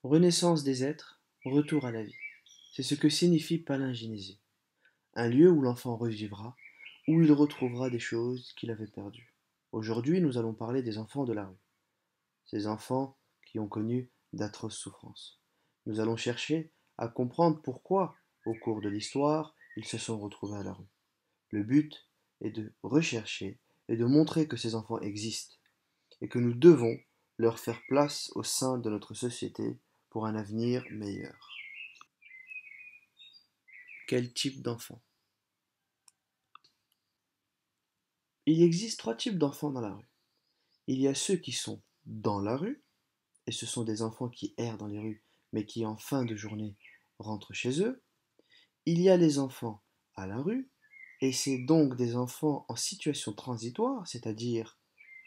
Renaissance des êtres, retour à la vie. C'est ce que signifie palingénésie. Un lieu où l'enfant revivra, où il retrouvera des choses qu'il avait perdues. Aujourd'hui, nous allons parler des enfants de la rue. Ces enfants qui ont connu d'atroces souffrances. Nous allons chercher à comprendre pourquoi, au cours de l'histoire, ils se sont retrouvés à la rue. Le but est de rechercher et de montrer que ces enfants existent et que nous devons leur faire place au sein de notre société pour un avenir meilleur. Quel type d'enfant? Il existe trois types d'enfants dans la rue. Il y a ceux qui sont dans la rue, et ce sont des enfants qui errent dans les rues, mais qui en fin de journée rentrent chez eux. Il y a les enfants à la rue, et c'est donc des enfants en situation transitoire, c'est-à-dire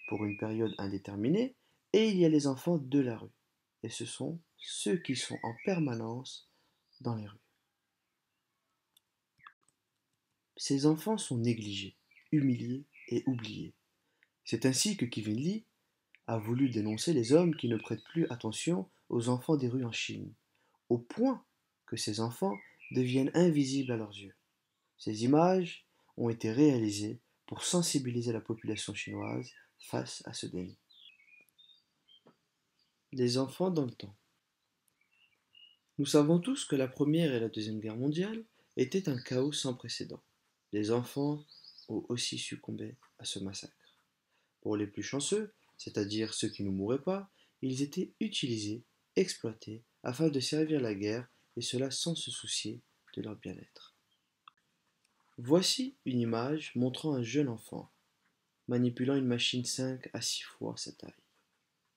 pour une période indéterminée, et il y a les enfants de la rue, et ce sont ceux qui sont en permanence dans les rues. Ces enfants sont négligés, humiliés et oubliés. C'est ainsi que Kevin Lee a voulu dénoncer les hommes qui ne prêtent plus attention aux enfants des rues en Chine, au point que ces enfants deviennent invisibles à leurs yeux. Ces images ont été réalisées pour sensibiliser la population chinoise face à ce déni. Les enfants dans le temps. Nous savons tous que la Première et la Deuxième Guerre mondiale étaient un chaos sans précédent. Les enfants ont aussi succombé à ce massacre. Pour les plus chanceux, c'est-à-dire ceux qui ne mouraient pas, ils étaient utilisés, exploités, afin de servir la guerre, et cela sans se soucier de leur bien-être. Voici une image montrant un jeune enfant manipulant une machine 5 à 6 fois sa taille.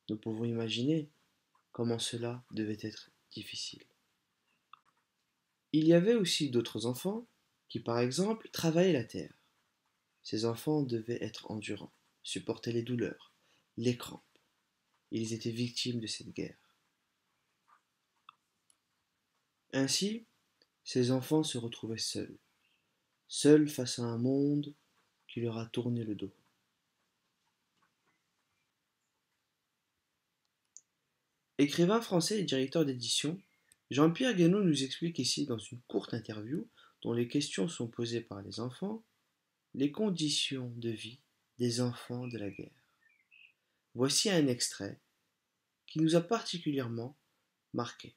Nous pouvons imaginer comment cela devait être difficile. Il y avait aussi d'autres enfants qui, par exemple, travaillaient la terre. Ces enfants devaient être endurants, supporter les douleurs, les crampes. Ils étaient victimes de cette guerre. Ainsi, ces enfants se retrouvaient seuls, seuls face à un monde qui leur a tourné le dos. Écrivain français et directeur d'édition, Jean-Pierre Guénot nous explique ici dans une courte interview dont les questions sont posées par les enfants, les conditions de vie des enfants de la guerre. Voici un extrait qui nous a particulièrement marqué.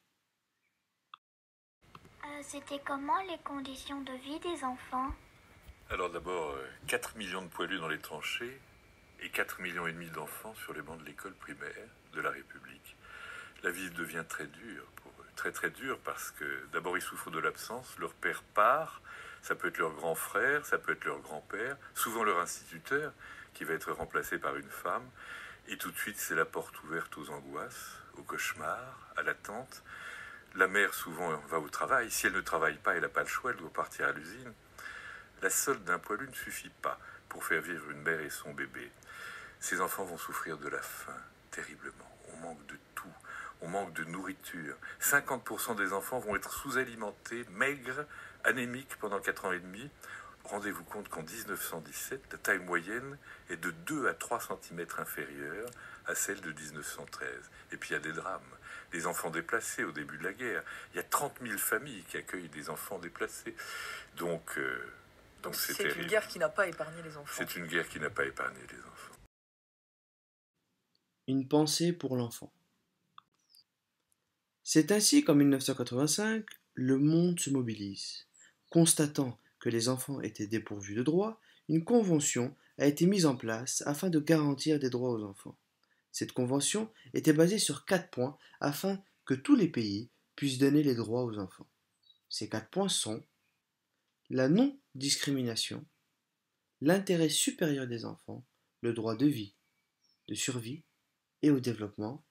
C'était comment les conditions de vie des enfants? Alors d'abord, 4 millions de poilus dans les tranchées et 4 millions et demi d'enfants sur les bancs de l'école primaire de la République. La vie devient très dure pour eux, très très dure parce que d'abord ils souffrent de l'absence, leur père part, ça peut être leur grand frère, ça peut être leur grand-père, souvent leur instituteur qui va être remplacé par une femme, et tout de suite c'est la porte ouverte aux angoisses, aux cauchemars, à l'attente. La mère souvent va au travail, si elle ne travaille pas, elle n'a pas le choix, elle doit partir à l'usine. La solde d'un poilu ne suffit pas pour faire vivre une mère et son bébé. Ces enfants vont souffrir de la faim, terriblement. On manque de tout. On manque de nourriture. 50% des enfants vont être sous-alimentés, maigres, anémiques pendant 4 ans et demi. Rendez-vous compte qu'en 1917, la taille moyenne est de 2 à 3 cm inférieure à celle de 1913. Et puis il y a des drames. Les enfants déplacés au début de la guerre. Il y a 30 000 familles qui accueillent des enfants déplacés. Donc c'est terrible. Une guerre qui n'a pas épargné les enfants. C'est une guerre qui n'a pas épargné les enfants. Une pensée pour l'enfant. C'est ainsi qu'en 1985, le monde se mobilise. Constatant que les enfants étaient dépourvus de droits, une convention a été mise en place afin de garantir des droits aux enfants. Cette convention était basée sur 4 points afin que tous les pays puissent donner les droits aux enfants. Ces 4 points sont la non-discrimination, l'intérêt supérieur des enfants, le droit de vie, de survie et au développement,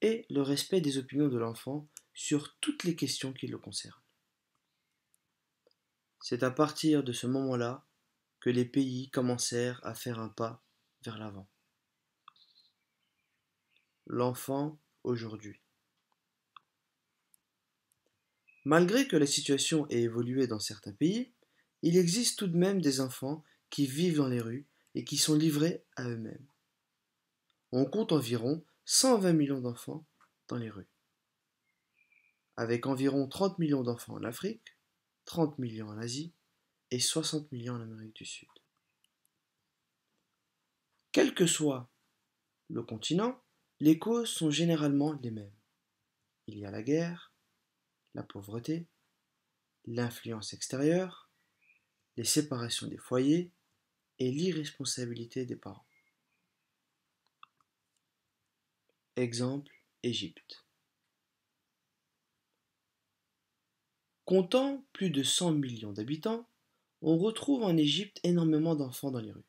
et le respect des opinions de l'enfant sur toutes les questions qui le concernent. C'est à partir de ce moment-là que les pays commencèrent à faire un pas vers l'avant. L'enfant aujourd'hui. Malgré que la situation ait évolué dans certains pays, il existe tout de même des enfants qui vivent dans les rues et qui sont livrés à eux-mêmes. On compte environ 120 millions d'enfants dans les rues. avec environ 30 millions d'enfants en Afrique, 30 millions en Asie et 60 millions en Amérique du Sud. Quel que soit le continent, les causes sont généralement les mêmes. Il y a la guerre, la pauvreté, l'influence extérieure, les séparations des foyers et l'irresponsabilité des parents. Exemple, Égypte. Comptant plus de 100 millions d'habitants, on retrouve en Égypte énormément d'enfants dans les rues.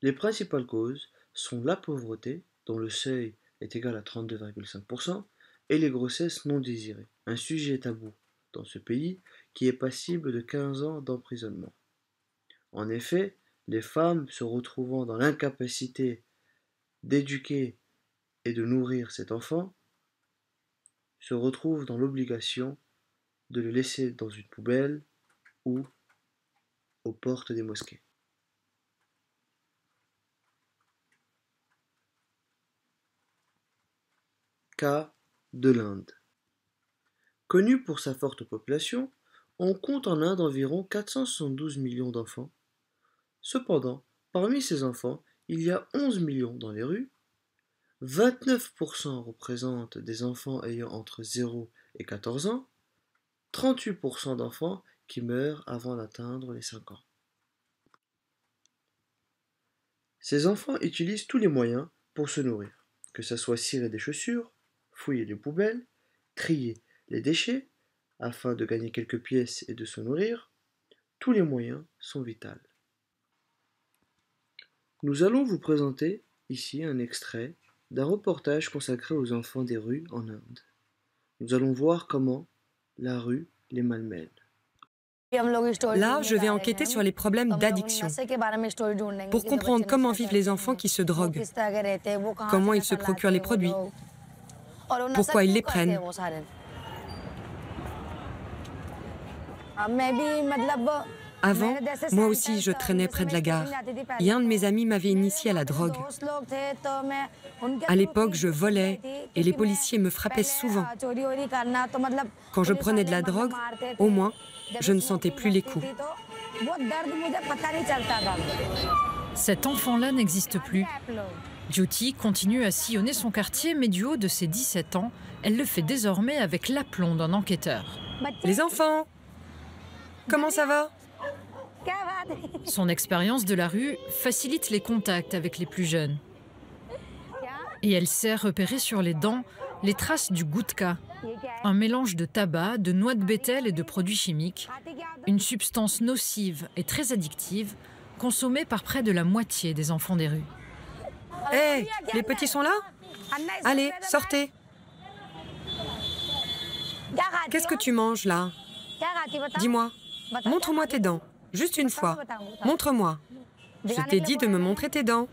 Les principales causes sont la pauvreté, dont le seuil est égal à 32,5%, et les grossesses non désirées, un sujet tabou dans ce pays qui est passible de 15 ans d'emprisonnement. En effet, les femmes se retrouvant dans l'incapacité d'éduquer et de nourrir cet enfant se retrouvent dans l'obligation de le laisser dans une poubelle ou aux portes des mosquées. Cas de l'Inde. Connu pour sa forte population, on compte en Inde environ 472 millions d'enfants. Cependant, parmi ces enfants, il y a 11 millions dans les rues, 29% représentent des enfants ayant entre 0 et 14 ans, 38% d'enfants qui meurent avant d'atteindre les 5 ans. Ces enfants utilisent tous les moyens pour se nourrir, que ce soit cirer des chaussures, fouiller les poubelles, trier les déchets, afin de gagner quelques pièces et de se nourrir. Tous les moyens sont vitaux. Nous allons vous présenter ici un extrait d'un reportage consacré aux enfants des rues en Inde. Nous allons voir comment la rue les malmène. Là, je vais enquêter sur les problèmes d'addiction, pour comprendre comment vivent les enfants qui se droguent, comment ils se procurent les produits, pourquoi ils les prennent. Avant, moi aussi, je traînais près de la gare. Et un de mes amis m'avait initié à la drogue. À l'époque, je volais et les policiers me frappaient souvent. Quand je prenais de la drogue, au moins, je ne sentais plus les coups. Cet enfant-là n'existe plus. Jyoti continue à sillonner son quartier, mais du haut de ses 17 ans, elle le fait désormais avec l'aplomb d'un enquêteur. Les enfants, comment ça va ? Son expérience de la rue facilite les contacts avec les plus jeunes. Et elle sait repérer sur les dents les traces du gutka, un mélange de tabac, de noix de bétel et de produits chimiques, une substance nocive et très addictive, consommée par près de la moitié des enfants des rues. Hé, les petits sont là ? Allez, sortez. Qu'est-ce que tu manges là ? Dis-moi, montre-moi tes dents. Juste une fois. Montre-moi. Je t'ai dit de me montrer tes dents.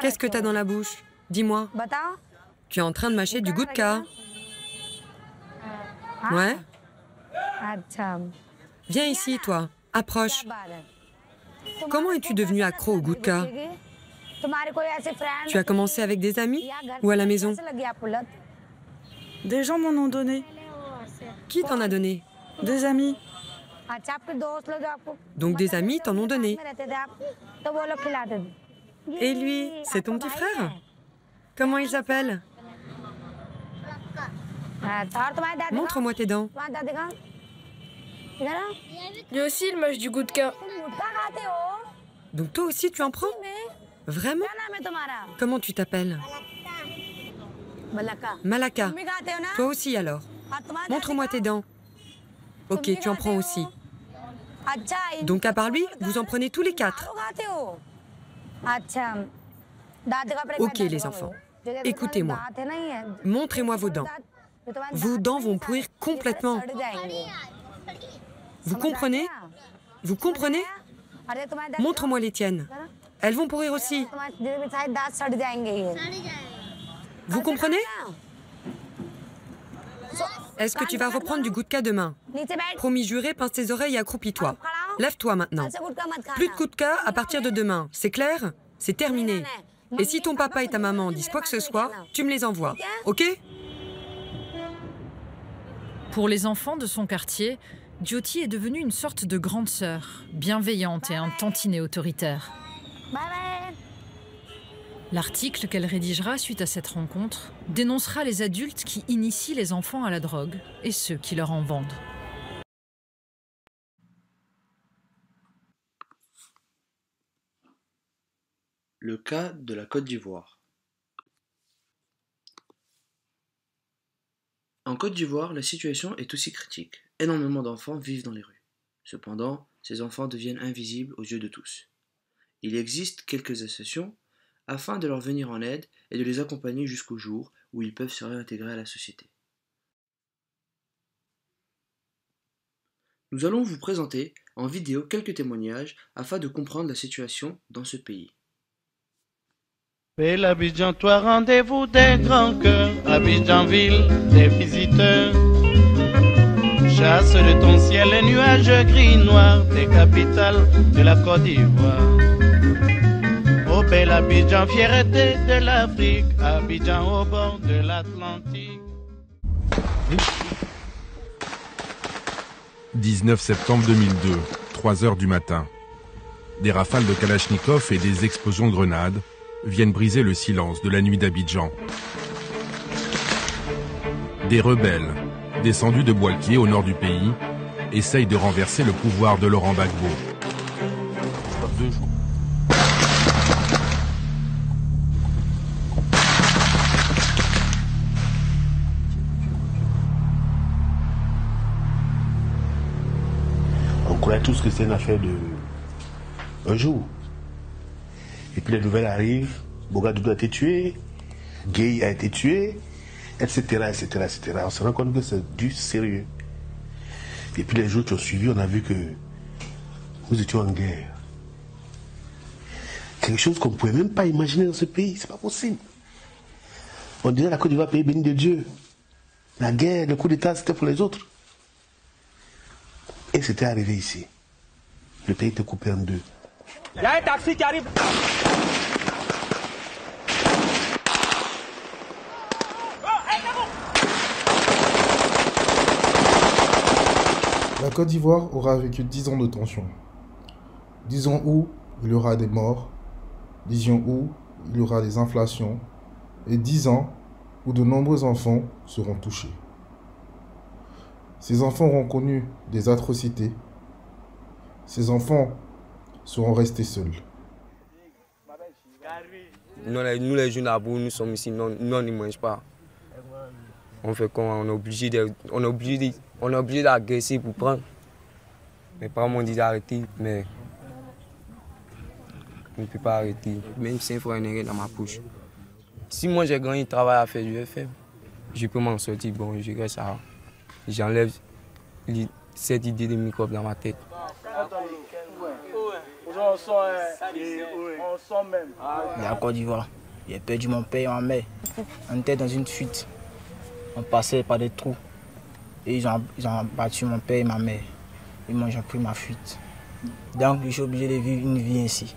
Qu'est-ce que t'as dans la bouche ? Dis-moi. Tu es en train de mâcher du gutka. Ouais ? Viens ici, toi. Approche. Comment es-tu devenu accro au gutka ? Tu as commencé avec des amis ou à la maison ? Des gens m'en ont donné. Qui t'en a donné ? Des amis. Donc des amis t'en ont donné. Et lui, c'est ton petit frère ? Comment il s'appelle ? Montre-moi tes dents. Lui aussi, il mâche du gutka. Donc toi aussi, tu en prends ? Vraiment ? Comment tu t'appelles ? Malaka. Toi aussi alors. Montre-moi tes dents. Ok, tu en prends aussi. Donc à part lui, vous en prenez tous les 4. Ok les enfants, écoutez-moi. Montrez-moi vos dents. Vos dents vont pourrir complètement. Vous comprenez ? Vous comprenez ? Montre-moi les tiennes. Elles vont pourrir aussi. Vous comprenez ? Est-ce que tu vas reprendre du gutka demain ? Promis juré, pince tes oreilles et accroupis-toi. Lève-toi maintenant. Plus de gutka à partir de demain. C'est clair ? C'est terminé. Et si ton papa et ta maman disent quoi que ce soit, tu me les envoies, ok? Pour les enfants de son quartier, Jyoti est devenue une sorte de grande sœur, bienveillante et un tantinet autoritaire. L'article qu'elle rédigera suite à cette rencontre dénoncera les adultes qui initient les enfants à la drogue et ceux qui leur en vendent. Le cas de la Côte d'Ivoire. En Côte d'Ivoire, la situation est aussi critique. Énormément d'enfants vivent dans les rues. Cependant, ces enfants deviennent invisibles aux yeux de tous. Il existe quelques associations afin de leur venir en aide et de les accompagner jusqu'au jour où ils peuvent se réintégrer à la société. Nous allons vous présenter en vidéo quelques témoignages afin de comprendre la situation dans ce pays. Belle Abidjan, toi rendez-vous des grands cœurs, Abidjanville, des visiteurs. Chasse de ton ciel les nuages gris-noirs, des capitales de la Côte d'Ivoire. Oh belle Abidjan, fierté de l'Afrique, Abidjan au bord de l'Atlantique. 19 septembre 2002, 3 heures du matin. Des rafales de Kalachnikov et des explosions de grenades viennent briser le silence de la nuit d'Abidjan. Des rebelles, descendus de Boaké au nord du pays, essayent de renverser le pouvoir de Laurent Gbagbo. On croit tous que c'est une affaire de un jour. Et puis les nouvelles arrivent, Bogadougou a été tué, Gueye a été tué, etc., etc., etc. On se rend compte que c'est du sérieux. Et puis les jours qui ont suivi, on a vu que nous étions en guerre. Quelque chose qu'on ne pouvait même pas imaginer dans ce pays, c'est pas possible. On dirait la Côte d'Ivoire, pays béni de Dieu. La guerre, le coup d'État, c'était pour les autres. Et c'était arrivé ici. Le pays était coupé en deux. Il y a un taxi qui arrive. La Côte d'Ivoire aura vécu 10 ans de tension. 10 ans où il y aura des morts, 10 ans où il y aura des inflations, et 10 ans où de nombreux enfants seront touchés. Ces enfants auront connu des atrocités. Ces enfants seront restés seuls. Nous les jeunes là-bas, nous sommes ici, nous ne mangeons pas. On fait quoi? On est obligé d'agresser pour prendre. Mes parents m'ont dit d'arrêter, mais on ne peut pas arrêter. Même si il faut un dans ma poche. Si moi j'ai grand travail à faire, je vais faire. Je peux m'en sortir, bon, je reste ça. J'enlève cette idée de microbe dans ma tête. La Côte d'Ivoire, j'ai perdu mon père et ma mère. On était dans une fuite. On passait par des trous. Et ils ont battu mon père et ma mère. Et moi j'ai pris ma fuite. Donc je suis obligé de vivre une vie ainsi.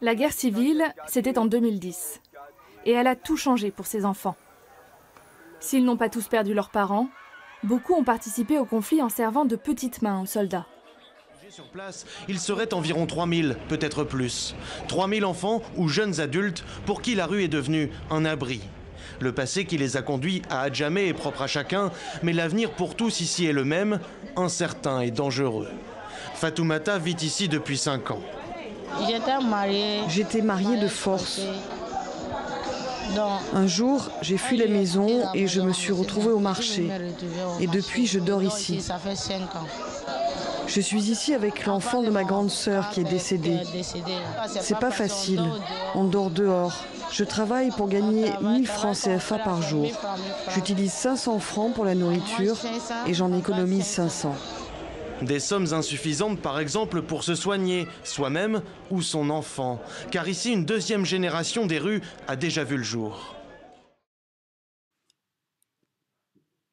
La guerre civile, c'était en 2010. Et elle a tout changé pour ces enfants. S'ils n'ont pas tous perdu leurs parents, beaucoup ont participé au conflit en servant de petites mains aux soldats. Sur place, il serait environ 3000, peut-être plus. 3000 enfants ou jeunes adultes pour qui la rue est devenue un abri. Le passé qui les a conduits à Adjamé est propre à chacun, mais l'avenir pour tous ici est le même, incertain et dangereux. Fatoumata vit ici depuis 5 ans. J'étais mariée de force. Un jour, j'ai fui la maison et je me suis retrouvée au marché. Et depuis, je dors ici. Je suis ici avec l'enfant de ma grande sœur qui est décédée. C'est pas facile. On dort dehors. Je travaille pour gagner 1000 francs CFA par jour. J'utilise 500 francs pour la nourriture et j'en économise 500. Des sommes insuffisantes, par exemple, pour se soigner, soi-même ou son enfant. Car ici, une deuxième génération des rues a déjà vu le jour.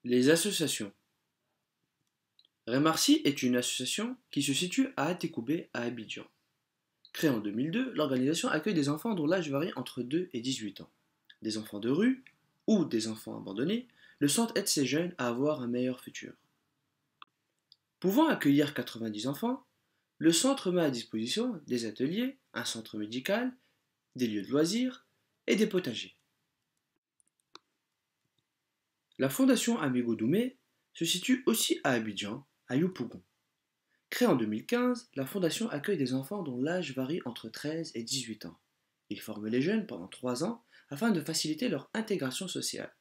Les associations. Remarci est une association qui se situe à Atekoubé, à Abidjan. Créée en 2002, l'organisation accueille des enfants dont l'âge varie entre 2 et 18 ans. Des enfants de rue ou des enfants abandonnés, le centre aide ces jeunes à avoir un meilleur futur. Pouvant accueillir 90 enfants, le centre met à disposition des ateliers, un centre médical, des lieux de loisirs et des potagers. La fondation Amigo Doumé se situe aussi à Abidjan, à Yopougon. Créée en 2015, la fondation accueille des enfants dont l'âge varie entre 13 et 18 ans. Ils forment les jeunes pendant 3 ans afin de faciliter leur intégration sociale.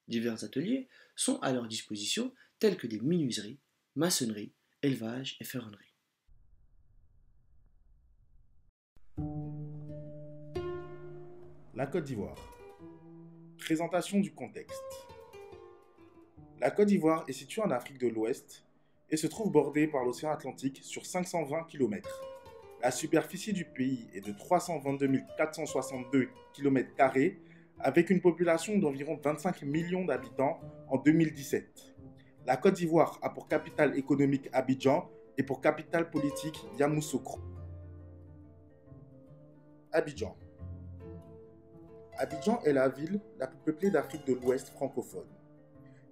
Divers ateliers sont à leur disposition tels que des menuiseries, maçonnerie, élevage et ferronnerie. La Côte d'Ivoire. Présentation du contexte. La Côte d'Ivoire est située en Afrique de l'Ouest et se trouve bordée par l'océan Atlantique sur 520 km. La superficie du pays est de 322 462 km² avec une population d'environ 25 millions d'habitants en 2017. La Côte d'Ivoire a pour capitale économique Abidjan et pour capitale politique Yamoussoukro. Abidjan. Abidjan est la ville la plus peuplée d'Afrique de l'Ouest francophone.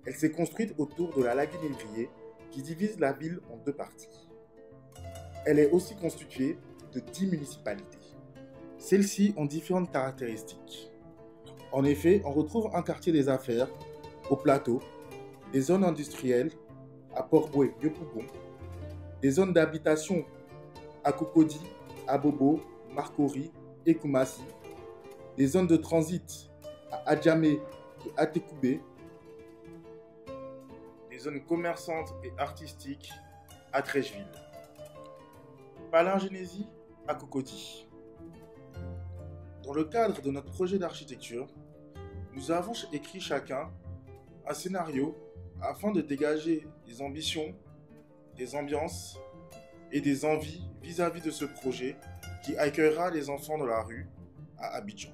Elle s'est construite autour de la lagune Évrier qui divise la ville en 2 parties. Elle est aussi constituée de 10 municipalités. Celles-ci ont différentes caractéristiques. En effet, on retrouve un quartier des affaires au plateau, des zones industrielles à Port-Boué, Yopougon, des zones d'habitation à Cocody, Abobo, Marcory et Koumassi, des zones de transit à Adjamé et Atekoubé, des zones commerçantes et artistiques à Trècheville, Palingénésie à Cocody. Dans le cadre de notre projet d'architecture, nous avons écrit chacun un scénario afin de dégager des ambitions, des ambiances et des envies vis-à-vis de ce projet qui accueillera les enfants de la rue à Abidjan.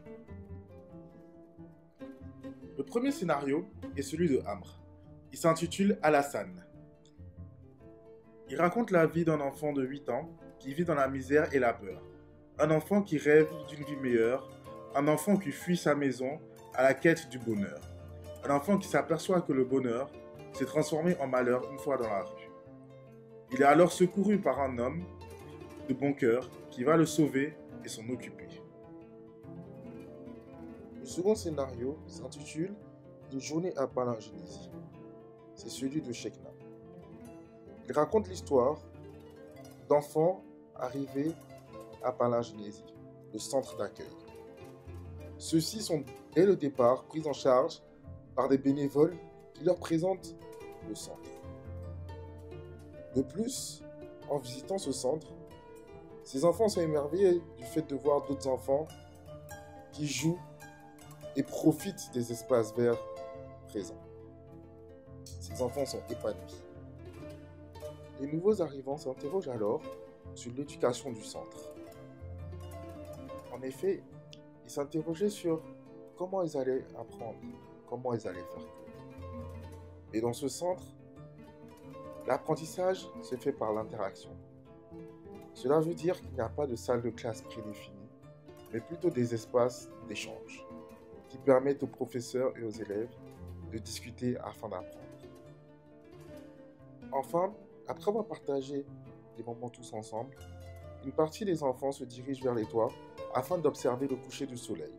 Le premier scénario est celui de Amr. Il s'intitule Alassane. Il raconte la vie d'un enfant de 8 ans qui vit dans la misère et la peur. Un enfant qui rêve d'une vie meilleure, un enfant qui fuit sa maison à la quête du bonheur. Un enfant qui s'aperçoit que le bonheur s'est transformé en malheur une fois dans la rue. Il est alors secouru par un homme de bon cœur qui va le sauver et s'en occuper. Le second scénario s'intitule Une journée à Palingénésie. C'est celui de Chekna. Il raconte l'histoire d'enfants arrivés à Palingénésie, le centre d'accueil. Ceux-ci sont dès le départ pris en charge par des bénévoles qui leur présentent le centre. De plus, en visitant ce centre, ces enfants sont émerveillés du fait de voir d'autres enfants qui jouent et profitent des espaces verts présents. Ces enfants sont épanouis. Les nouveaux arrivants s'interrogent alors sur l'éducation du centre. En effet, ils s'interrogeaient sur comment ils allaient apprendre, comment ils allaient faire. Et dans ce centre, l'apprentissage se fait par l'interaction. Cela veut dire qu'il n'y a pas de salle de classe prédéfinie, mais plutôt des espaces d'échange qui permettent aux professeurs et aux élèves de discuter afin d'apprendre. Enfin, après avoir partagé des moments tous ensemble, une partie des enfants se dirige vers les toits afin d'observer le coucher du soleil,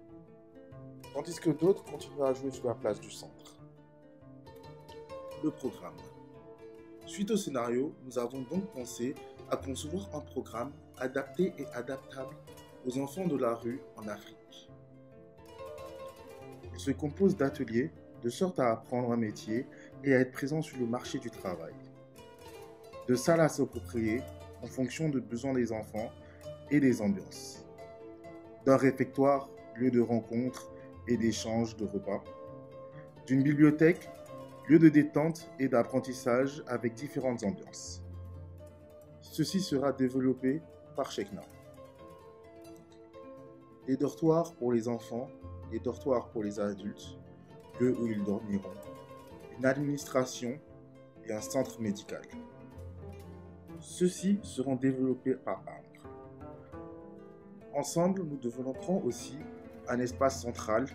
tandis que d'autres continuent à jouer sur la place du centre. Le programme. Suite au scénario, nous avons donc pensé à concevoir un programme adapté et adaptable aux enfants de la rue en Afrique. Il se compose d'ateliers de sorte à apprendre un métier et à être présent sur le marché du travail. De salles à s'approprier en fonction des besoins des enfants et des ambiances. D'un réfectoire, lieu de rencontre et d'échange de repas. D'une bibliothèque, lieu de détente et d'apprentissage avec différentes ambiances. Ceci sera développé par Chekna. Des dortoirs pour les enfants, des dortoirs pour les adultes, lieux où ils dormiront, une administration et un centre médical. Ceux-ci seront développés par Amr. ensemble, nous développerons aussi un espace central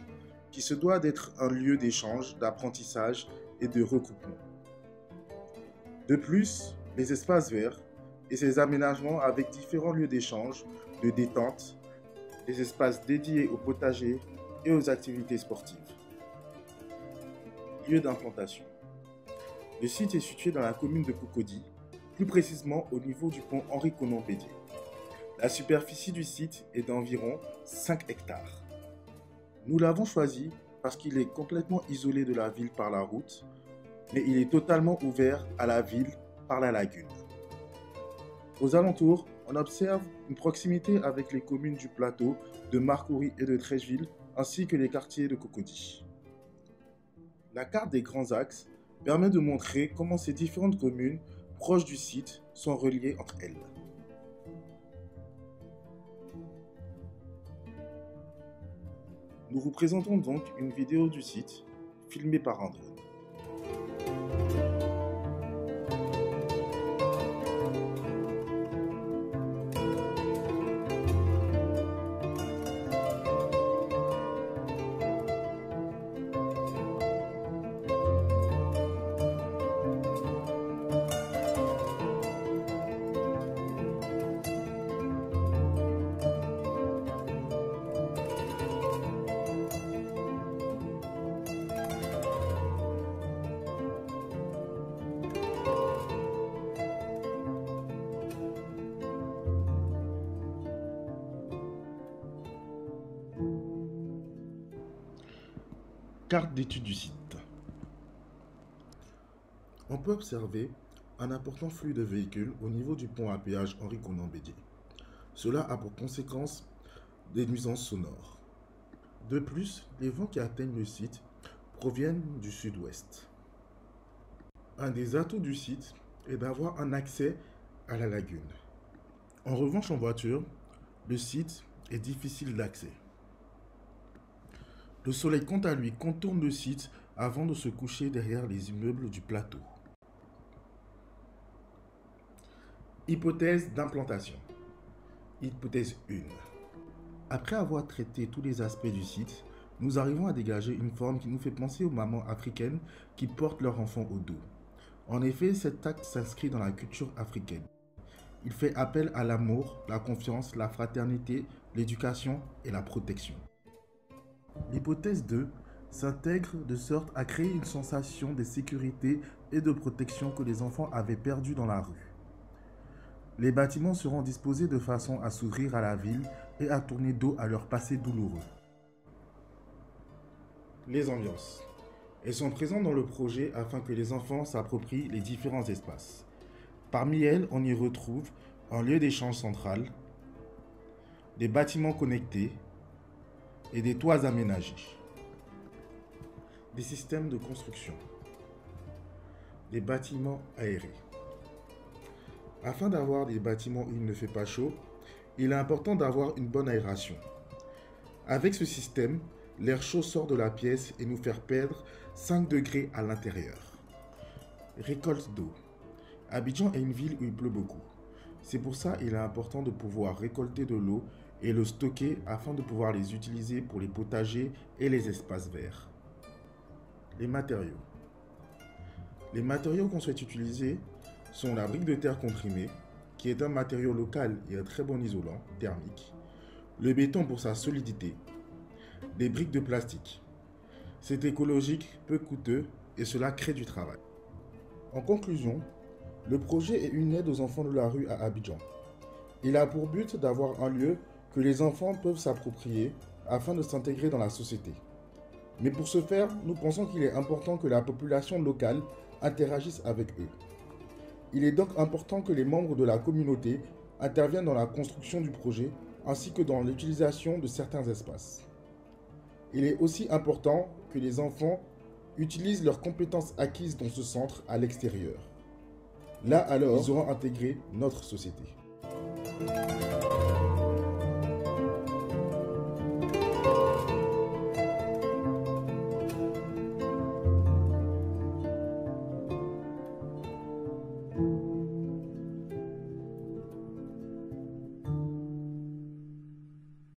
qui se doit d'être un lieu d'échange, d'apprentissage et de regroupement. De plus, les espaces verts et ces aménagements avec différents lieux d'échange, de détente, des espaces dédiés au potager et aux activités sportives. Lieu d'implantation. Le site est situé dans la commune de Cocody, plus précisément au niveau du pont Henri-Conan-Bédier. La superficie du site est d'environ 5 hectares. Nous l'avons choisi parce qu'il est complètement isolé de la ville par la route, mais il est totalement ouvert à la ville par la lagune. Aux alentours, on observe une proximité avec les communes du plateau, de Marcory et de Trècheville, ainsi que les quartiers de Cocody. La carte des grands axes permet de montrer comment ces différentes communes proches du site sont reliées entre elles. Nous vous présentons donc une vidéo du site, filmée par un drone. Carte d'étude du site. On peut observer un important flux de véhicules au niveau du pont à péage Henri-Conan-Bédier. Cela a pour conséquence des nuisances sonores. De plus, les vents qui atteignent le site proviennent du sud-ouest. Un des atouts du site est d'avoir un accès à la lagune. En revanche, en voiture, le site est difficile d'accès. Le soleil, quant à lui, contourne le site avant de se coucher derrière les immeubles du plateau. Hypothèse d'implantation. Hypothèse 1. Après avoir traité tous les aspects du site, nous arrivons à dégager une forme qui nous fait penser aux mamans africaines qui portent leur enfant au dos. En effet, cet acte s'inscrit dans la culture africaine. Il fait appel à l'amour, la confiance, la fraternité, l'éducation et la protection. L'hypothèse 2 s'intègre de sorte à créer une sensation de sécurité et de protection que les enfants avaient perdue dans la rue. Les bâtiments seront disposés de façon à s'ouvrir à la ville et à tourner dos à leur passé douloureux. Les ambiances. Elles sont présentes dans le projet afin que les enfants s'approprient les différents espaces. Parmi elles, on y retrouve un lieu d'échange central, des bâtiments connectés, et des toits aménagés, des systèmes de construction, des bâtiments aérés. Afin d'avoir des bâtiments où il ne fait pas chaud, il est important d'avoir une bonne aération. Avec ce système, l'air chaud sort de la pièce et nous fait perdre 5 degrés à l'intérieur. Récolte d'eau. Abidjan est une ville où il pleut beaucoup. C'est pour ça qu'il est important de pouvoir récolter de l'eau et le stocker afin de pouvoir les utiliser pour les potagers et les espaces verts. Les matériaux. Les matériaux qu'on souhaite utiliser sont la brique de terre comprimée, qui est un matériau local et un très bon isolant thermique, le béton pour sa solidité, des briques de plastique. C'est écologique, peu coûteux et cela crée du travail. En conclusion, le projet est une aide aux enfants de la rue à Abidjan. Il a pour but d'avoir un lieu que les enfants peuvent s'approprier afin de s'intégrer dans la société. Mais pour ce faire, nous pensons qu'il est important que la population locale interagisse avec eux. Il est donc important que les membres de la communauté interviennent dans la construction du projet ainsi que dans l'utilisation de certains espaces. Il est aussi important que les enfants utilisent leurs compétences acquises dans ce centre à l'extérieur. Là alors, ils auront intégré notre société.